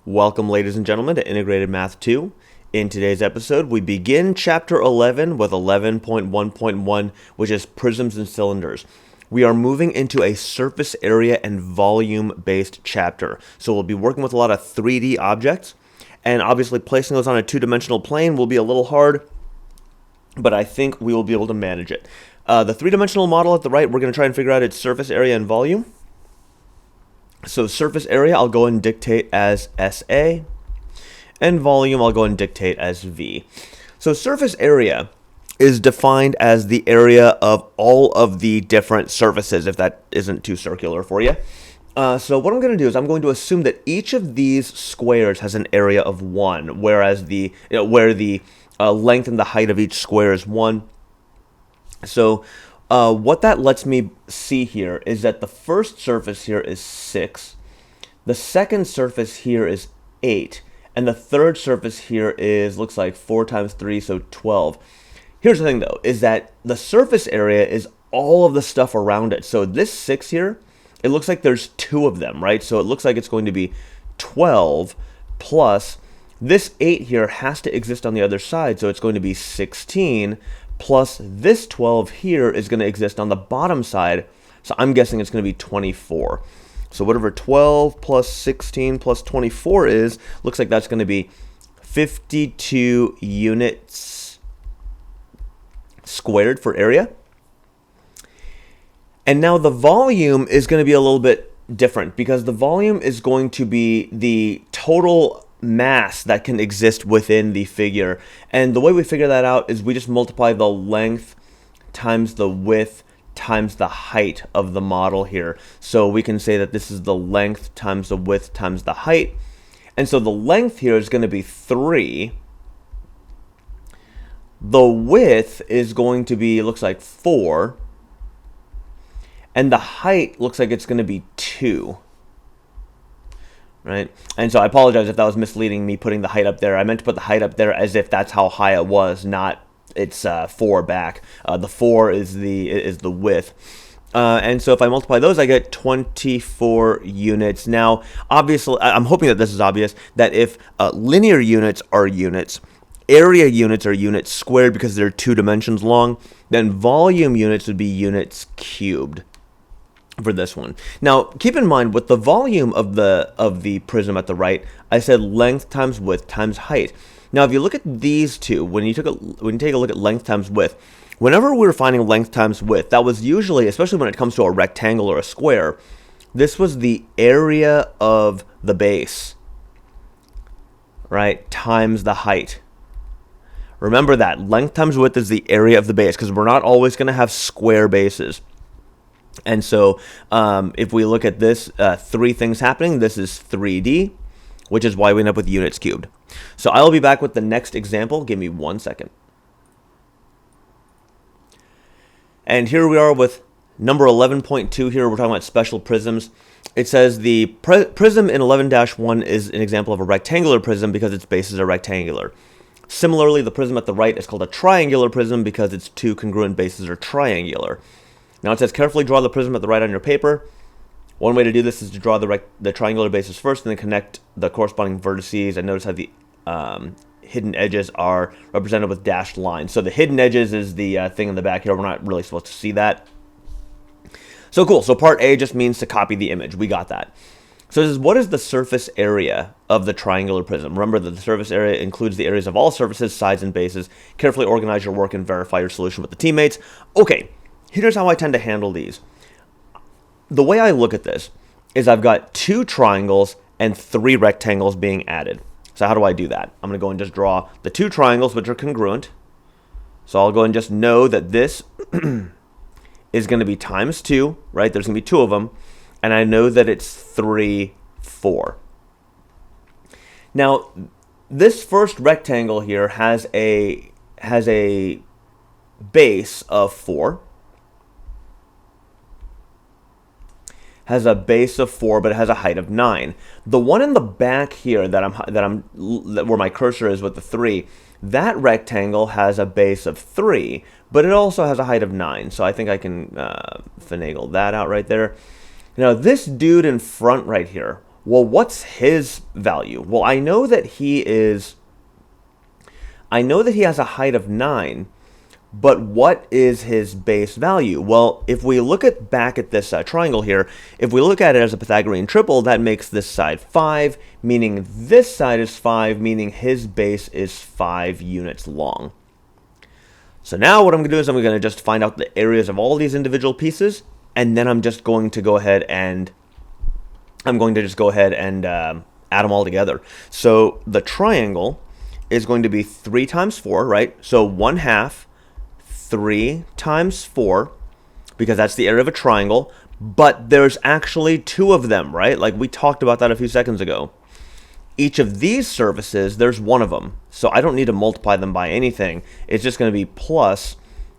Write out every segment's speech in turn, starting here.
Welcome, ladies and gentlemen, to Integrated Math 2. In today's episode, we begin Chapter 11 with 11.1.1, which is Prisms and Cylinders. We are moving into a surface area and volume-based chapter. So we'll be working with a lot of 3D objects, and obviously placing those on a two-dimensional plane will be a little hard, but I think we will be able to manage it. The three-dimensional model at the right, we're going to try and figure out its surface area and volume. So surface area, I'll go and dictate as SA, and volume, I'll go and dictate as V. So surface area is defined as the area of all of the different surfaces, if that isn't too circular for you. So what I'm going to do is I'm going to assume that each of these squares has an area of 1, whereas where the length and the height of each square is 1. So what that lets me see here is that the first surface here is 6, the second surface here is 8, and the third surface here is, looks like 4 times 3, so 12. Here's the thing though, is that the surface area is all of the stuff around it. So this 6 here, it looks like there's 2 of them, right? So it looks like it's going to be 12 plus this 8 here has to exist on the other side, so it's going to be 16 plus this 12 here is going to exist on the bottom side, so I'm guessing it's going to be 24. So whatever 12 plus 16 plus 24 is, looks like that's going to be 52 units squared for area. And now the volume is going to be a little bit different, because the volume is going to be the total mass that can exist within the figure. And the way we figure that out is we just multiply the length times the width times the height of the model here. So we can say that this is the length times the width times the height. And so the length here is going to be 3. The width is going to be, looks like 4. And the height looks like it's going to be 2. Right? And so I apologize if that was misleading, me putting the height up there. I meant to put the height up there as if that's how high it was, not it's 4 back. The 4 is the width. And so if I multiply those, I get 24 units. Now, obviously, I'm hoping that this is obvious, that if linear units are units, area units are units squared because they're 2 dimensions long, then volume units would be units cubed for this one. Now, keep in mind, with the volume of the prism at the right, I said length times width times height. Now, if you look at these two, when you take a look at length times width, whenever we were finding length times width, that was usually, especially when it comes to a rectangle or a square, this was the area of the base, right, times the height. Remember that length times width is the area of the base, because we're not always going to have square bases. And so if we look at this, 3 things happening, this is 3D, which is why we end up with units cubed. So I'll be back with the next example. Give me 1 second. And here we are with number 11.2 here. We're talking about special prisms. It says the prism in 11-1 is an example of a rectangular prism because its bases are rectangular. Similarly, the prism at the right is called a triangular prism because its 2 congruent bases are triangular. Now it says carefully draw the prism at the right on your paper. One way to do this is to draw the triangular bases first and then connect the corresponding vertices, and notice how the hidden edges are represented with dashed lines. So the hidden edges is the thing in the back here. We're not really supposed to see that. So cool. So part A just means to copy the image. We got that. So it says, what is the surface area of the triangular prism? Remember that the surface area includes the areas of all surfaces, sides, and bases. Carefully organize your work and verify your solution with the teammates. Okay. Here's how I tend to handle these. The way I look at this is I've got 2 triangles and 3 rectangles being added. So how do I do that? I'm going to go and just draw the 2 triangles, which are congruent. So I'll go and just know that this is going to be times 2, right? There's going to be 2 of them. And I know that it's 3, 4. Now, this first rectangle here has a base of 4. Has a base of 4, but it has a height of 9. The one in the back here where my cursor is with the 3, that rectangle has a base of 3, but it also has a height of 9. So I think I can finagle that out right there. Now this dude in front right here, Well, what's his value? Well, I know that he has a height of 9, but what is his base value? Well, if we look back at this triangle here, if we look at it as a Pythagorean triple, that makes this side 5, meaning this side is 5, meaning his base is 5 units long. So now what I'm going to do is I'm going to just find out the areas of all these individual pieces, and then I'm just going to go ahead and add them all together. So the triangle is going to be 3 times 4, right? So 1/2 3 times 4, because that's the area of a triangle, but there's actually 2 of them, right? Like we talked about that a few seconds ago. Each of these surfaces, there's 1 of them, so I don't need to multiply them by anything. It's just going to be plus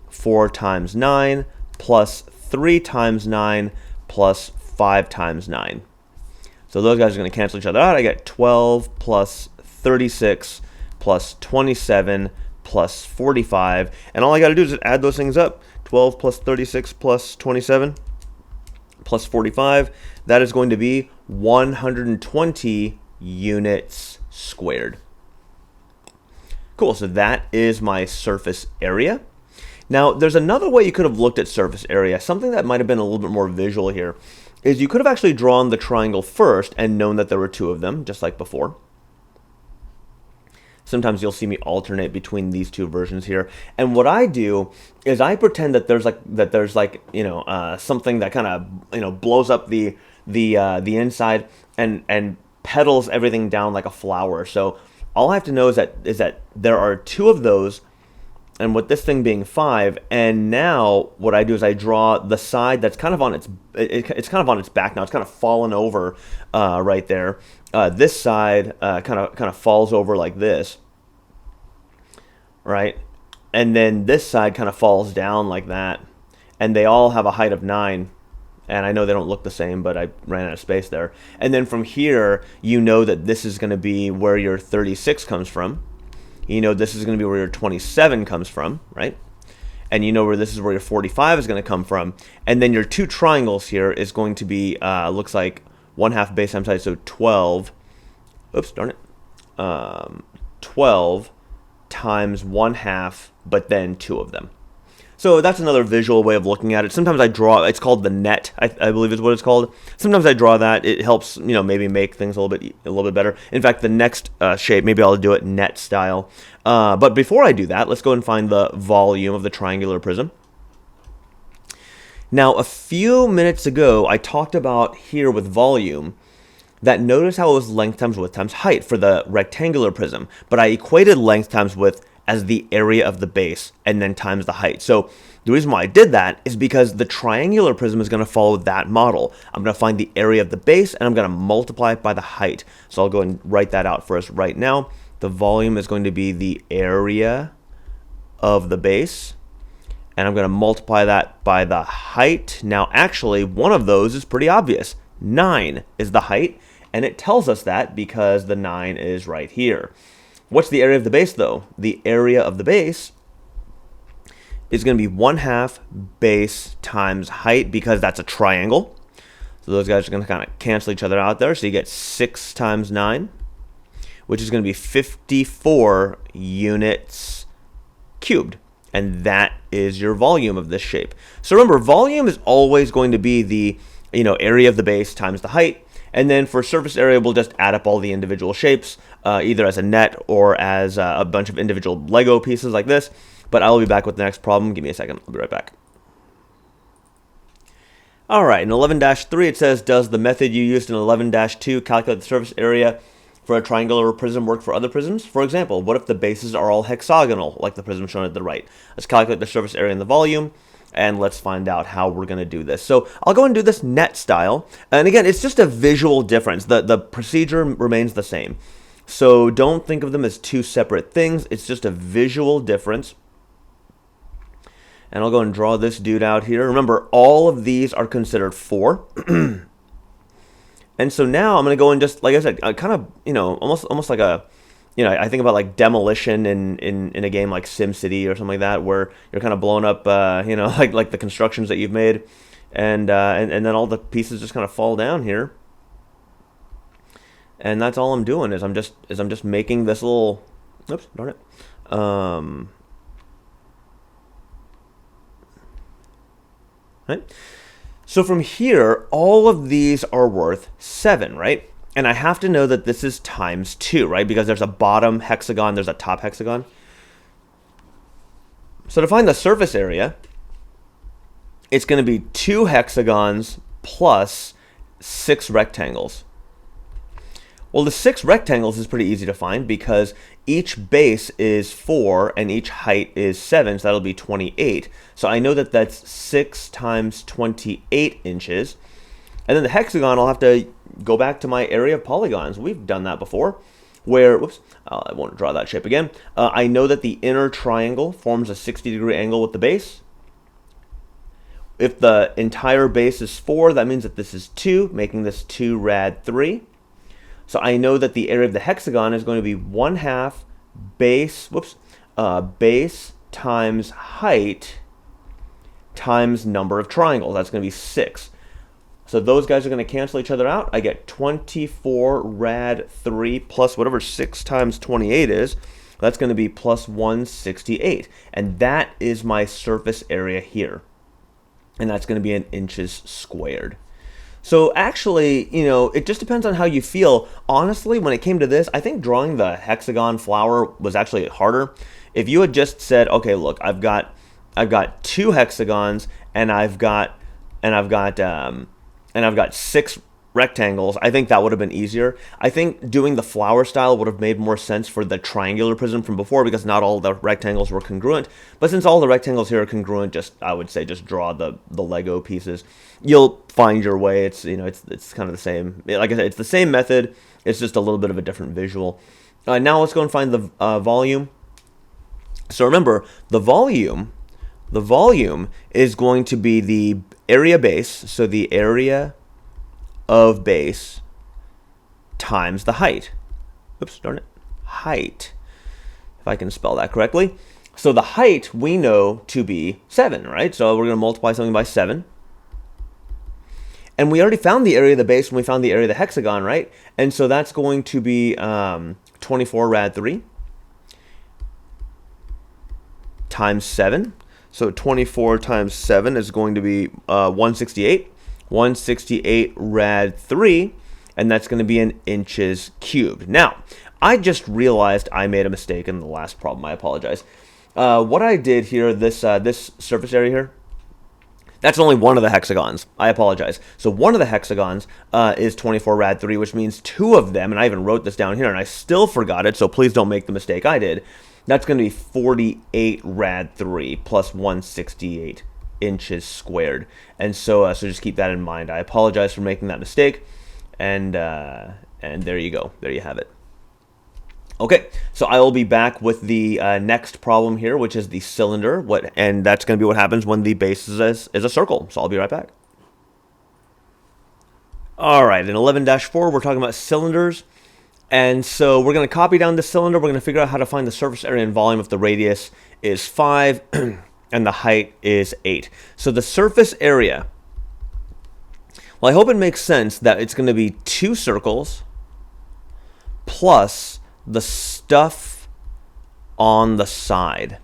4 times 9 plus 3 times 9 plus 5 times 9. So those guys are going to cancel each other out. I get 12 plus 36 plus 27 plus 45, and all I got to do is add those things up. 12 plus 36 plus 27 plus 45, that is going to be 120 units squared. Cool, so that is my surface area. Now, there's another way you could have looked at surface area, something that might have been a little bit more visual here, is you could have actually drawn the triangle first and known that there were 2 of them, just like before. Sometimes you'll see me alternate between these 2 versions here. And what I do is I pretend that there's something that kind of blows up the inside and petals everything down like a flower. So all I have to know is that there are 2 of those, and with this thing being 5, and now what I do is I draw the side that's kind of on it's kind of on its back now. It's kind of fallen over right there. This side kind of falls over like this, right? And then this side kind of falls down like that, and they all have a height of 9. And I know they don't look the same, but I ran out of space there. And then from here, you know that this is going to be where your 36 comes from. You know this is going to be where your 27 comes from, right? And you know where this is where your 45 is going to come from. And then your 2 triangles here is going to be, looks like 1/2 base times height, so 12. Oops, darn it. 12 times 1/2, but then 2 of them. So that's another visual way of looking at it. Sometimes I draw, it's called the net, I believe is what it's called. Sometimes I draw that. It helps, maybe make things a little bit better. In fact, the next shape, maybe I'll do it net style. But before I do that, let's go and find the volume of the triangular prism. Now, a few minutes ago, I talked about here with volume that notice how it was length times width times height for the rectangular prism, but I equated length times width as the area of the base and then times the height. So the reason why I did that is because the triangular prism is going to follow that model. I'm going to find the area of the base and I'm going to multiply it by the height. So I'll go and write that out for us right now. The volume is going to be the area of the base, and I'm going to multiply that by the height. Now actually one of those is pretty obvious. 9 is the height, and it tells us that because the 9 is right here. What's the area of the base, though? The area of the base is going to be 1/2 base times height, because that's a triangle. So those guys are going to kind of cancel each other out there. So you get 6 times 9, which is going to be 54 units cubed. And that is your volume of this shape. So remember, volume is always going to be the area of the base times the height. And then for surface area, we'll just add up all the individual shapes, either as a net or as a bunch of individual Lego pieces like this. But I'll be back with the next problem. Give me a second. I'll be right back. All right, in 11-3, it says, does the method you used in 11-2 calculate the surface area for a triangular prism work for other prisms? For example, what if the bases are all hexagonal, like the prism shown at the right? Let's calculate the surface area and the volume, and let's find out how we're going to do this. So I'll go and do this net style. And again, it's just a visual difference. The procedure remains the same. So don't think of them as 2 separate things. It's just a visual difference. And I'll go and draw this dude out here. Remember, all of these are considered 4. And so now I'm going to go and just, like I said, kind of, almost like a, I think about like demolition in a game like SimCity or something like that, where you're kind of blowing up, like the constructions that you've made, and then all the pieces just kind of fall down here. And that's all I'm doing is I'm just making this little, oops, darn it. Right? So from here, all of these are worth 7, right? And I have to know that this is times 2, right? Because there's a bottom hexagon, there's a top hexagon. So to find the surface area, it's going to be 2 hexagons plus 6 rectangles. Well, the 6 rectangles is pretty easy to find because each base is 4 and each height is 7, so that'll be 28. So I know that that's 6 times 28 inches. And then the hexagon, I'll have to go back to my area of polygons. We've done that before, where, whoops, I won't draw that shape again. I know that the inner triangle forms a 60-degree angle with the base. If the entire base is 4, that means that this is 2, making this 2 rad 3. So I know that the area of the hexagon is going to be 1/2 base, base times height times number of triangles. That's going to be 6. So those guys are going to cancel each other out. I get 24 rad 3 plus whatever 6 times 28 is. That's going to be plus 168. And that is my surface area here. And that's going to be in inches squared. So actually, you know, it just depends on how you feel. Honestly, when it came to this, I think drawing the hexagon flower was actually harder. If you had just said, okay, look, I've got 2 hexagons and I've got 6 rectangles, I think that would have been easier. I think doing the flower style would have made more sense for the triangular prism from before because not all the rectangles were congruent. But since all the rectangles here are congruent, I would say just draw the Lego pieces. You'll find your way. It's kind of the same. Like I said, it's the same method. It's just a little bit of a different visual. Now let's go and find the volume. So remember, the volume is going to be the area base. So the area of base times the height. Oops, darn it. Height. If I can spell that correctly. So the height we know to be 7, right? So we're going to multiply something by 7. And we already found the area of the base when we found the area of the hexagon, right? And so that's going to be 24 rad 3 times 7. So 24 times 7 is going to be 168. 168 rad 3, and that's going to be in inches cubed. Now, I just realized I made a mistake in the last problem. I apologize. What I did here, this surface area here, that's only one of the hexagons. I apologize. So one of the hexagons is 24 rad 3, which means 2 of them, and I even wrote this down here, and I still forgot it, so please don't make the mistake I did. That's going to be 48 rad 3 plus 168 inches squared. And so just keep that in mind. I apologize for making that mistake, and there you go. There you have it. Okay, so I will be back with the next problem here, which is the cylinder. And that's going to be what happens when the base is a circle. So I'll be right back. All right, in 11-4, we're talking about cylinders. And so we're going to copy down the cylinder. We're going to figure out how to find the surface area and volume if the radius is 5 and the height is 8. So the surface area, well, I hope it makes sense that it's going to be 2 circles plus the stuff on the side.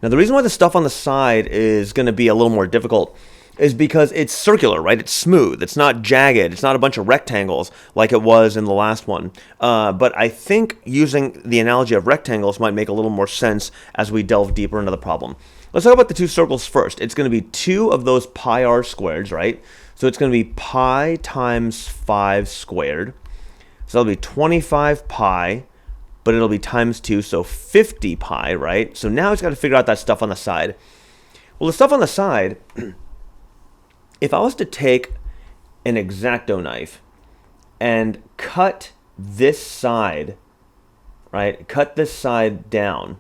Now, the reason why the stuff on the side is going to be a little more difficult is because it's circular, right? It's smooth. It's not jagged. It's not a bunch of rectangles like it was in the last one. But I think using the analogy of rectangles might make a little more sense as we delve deeper into the problem. Let's talk about the 2 circles first. It's going to be 2 of those pi r squareds, right? So it's going to be pi times 5 squared. So that'll be 25 pi, but it'll be times 2, so 50 pi, right? So now it's got to figure out that stuff on the side. Well, the stuff on the side, if I was to take an X-Acto knife and cut this side, right? Cut this side down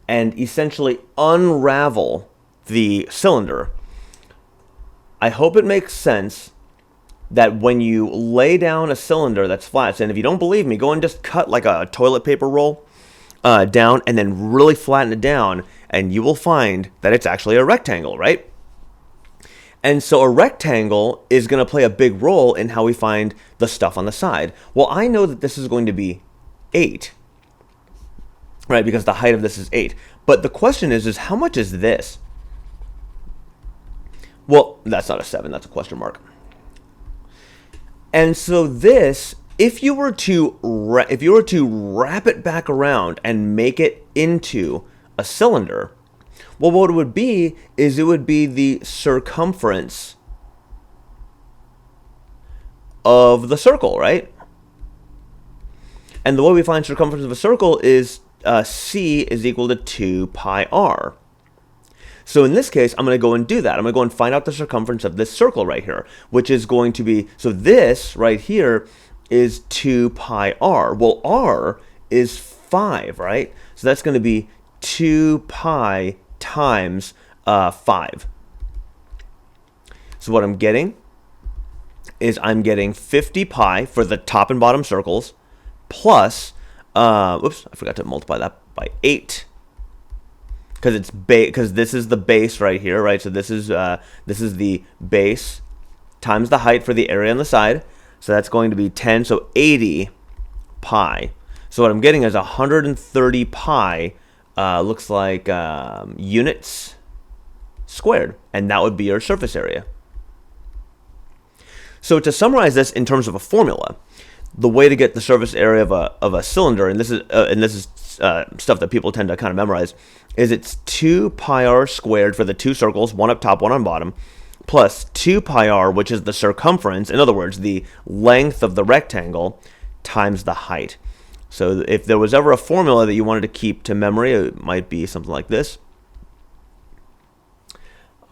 and essentially unravel the cylinder, I hope it makes sense that when you lay down a cylinder that's flat, and if you don't believe me, go and just cut like a toilet paper roll down and then really flatten it down, and you will find that it's actually a rectangle, right? And so a rectangle is going to play a big role in how we find the stuff on the side. Well, I know that this is going to be 8, right? Because the height of this is 8. But the question is how much is this? Well, that's not a 7. That's a question mark. And so this, if you were to wrap it back around and make it into a cylinder, well, what it would be is it would be the circumference of the circle, right? And the way we find circumference of a circle is C is equal to 2 pi r. So in this case, I'm going to go and do that. I'm going to go and find out the circumference of this circle right here, which is going to be, so this right here is 2 pi r. Well, r is 5, right? So that's going to be 2 pi times 5. So what I'm getting is I'm getting 50 pi for the top and bottom circles plus, whoops, I forgot to multiply that by 8 because this is the base right here, right? So this is the base times the height for the area on the side. So that's going to be 10, so 80 pi. So what I'm getting is 130 pi. Looks like units squared, and that would be your surface area. So to summarize this in terms of a formula, the way to get the surface area of a cylinder, and this is stuff that people tend to kind of memorize, is it's 2 pi r squared for the two circles, one up top, one on bottom, plus 2 pi r, which is the circumference, in other words, the length of the rectangle, times the height. So if there was ever a formula that you wanted to keep to memory, it might be something like this.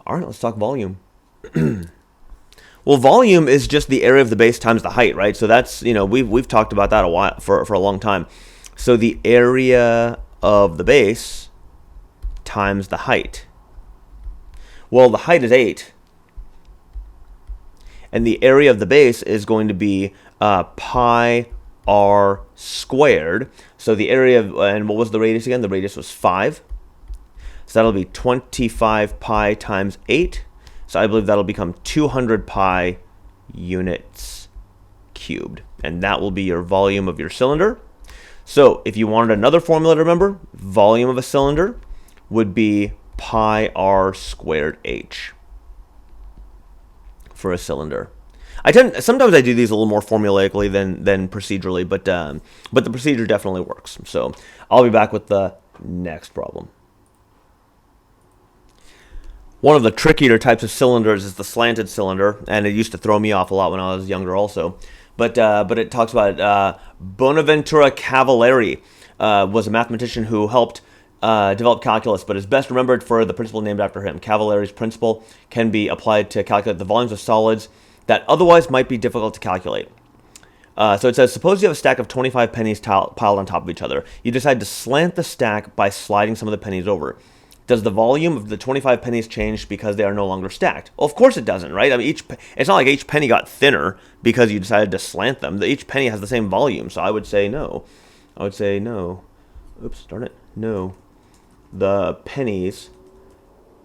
All right, let's talk volume. Well, volume is just the area of the base times the height, right? So that's, we've talked about that for a long time. So the area of the base times the height. Well, the height is 8. And the area of the base is going to be pi r squared. So the area of, and what was the radius again? The radius was 5. So that'll be 25 pi times 8. So I believe that'll become 200 pi units cubed. And that will be your volume of your cylinder. So if you wanted another formula to remember, volume of a cylinder would be pi r squared h for a cylinder. Sometimes I do these a little more formulaically than procedurally, but the procedure definitely works. So I'll be back with the next problem. One of the trickier types of cylinders is the slanted cylinder, and it used to throw me off a lot when I was younger also. But it talks about Bonaventura Cavalieri was a mathematician who helped develop calculus, but is best remembered for the principle named after him. Cavalieri's principle can be applied to calculate the volumes of solids that otherwise might be difficult to calculate. So it says, suppose you have a stack of 25 pennies piled on top of each other. You decide to slant the stack by sliding some of the pennies over. Does the volume of the 25 pennies change because they are no longer stacked? Well, of course it doesn't, right? I mean, it's not like each penny got thinner because you decided to slant them. Each penny has the same volume, so I would say no. Oops, darn it. No. The pennies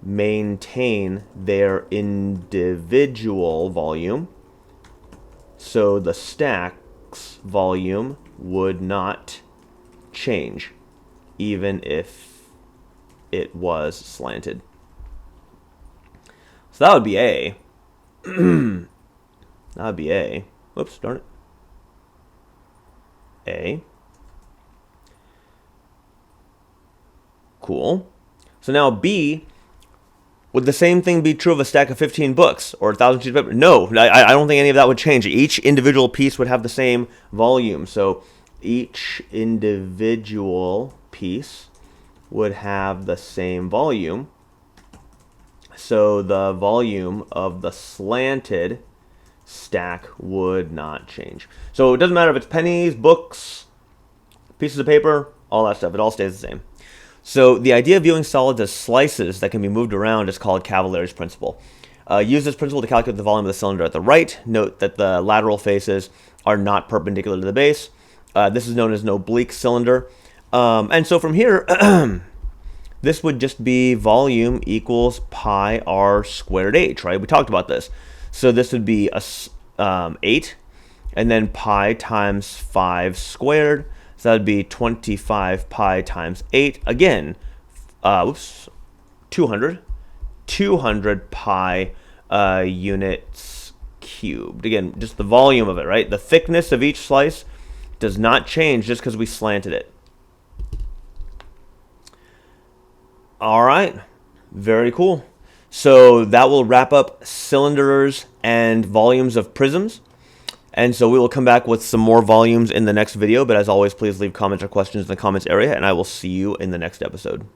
maintain their individual volume, so the stack's volume would not change, even if it was slanted. So that would be A. That would be A. Whoops, darn it. A. Cool. So now B, would the same thing be true of a stack of 15 books or 1,000 sheets of paper? No, I don't think any of that would change. Each individual piece would have the same volume. So each individual piece would have the same volume. So the volume of the slanted stack would not change. So it doesn't matter if it's pennies, books, pieces of paper, all that stuff. It all stays the same. So the idea of viewing solids as slices that can be moved around is called Cavalieri's principle. Use this principle to calculate the volume of the cylinder at the right. Note that the lateral faces are not perpendicular to the base. This is known as an oblique cylinder. And so from here, this would just be volume equals pi r squared h, right? We talked about this. So this would be 8, and then pi times 5 squared. So that would be 25 pi times 8. Again, 200 pi units cubed. Again, just the volume of it, right? The thickness of each slice does not change just because we slanted it. All right, very cool. So that will wrap up cylinders and volumes of prisms. And so we will come back with some more volumes in the next video. But as always, please leave comments or questions in the comments area, and I will see you in the next episode.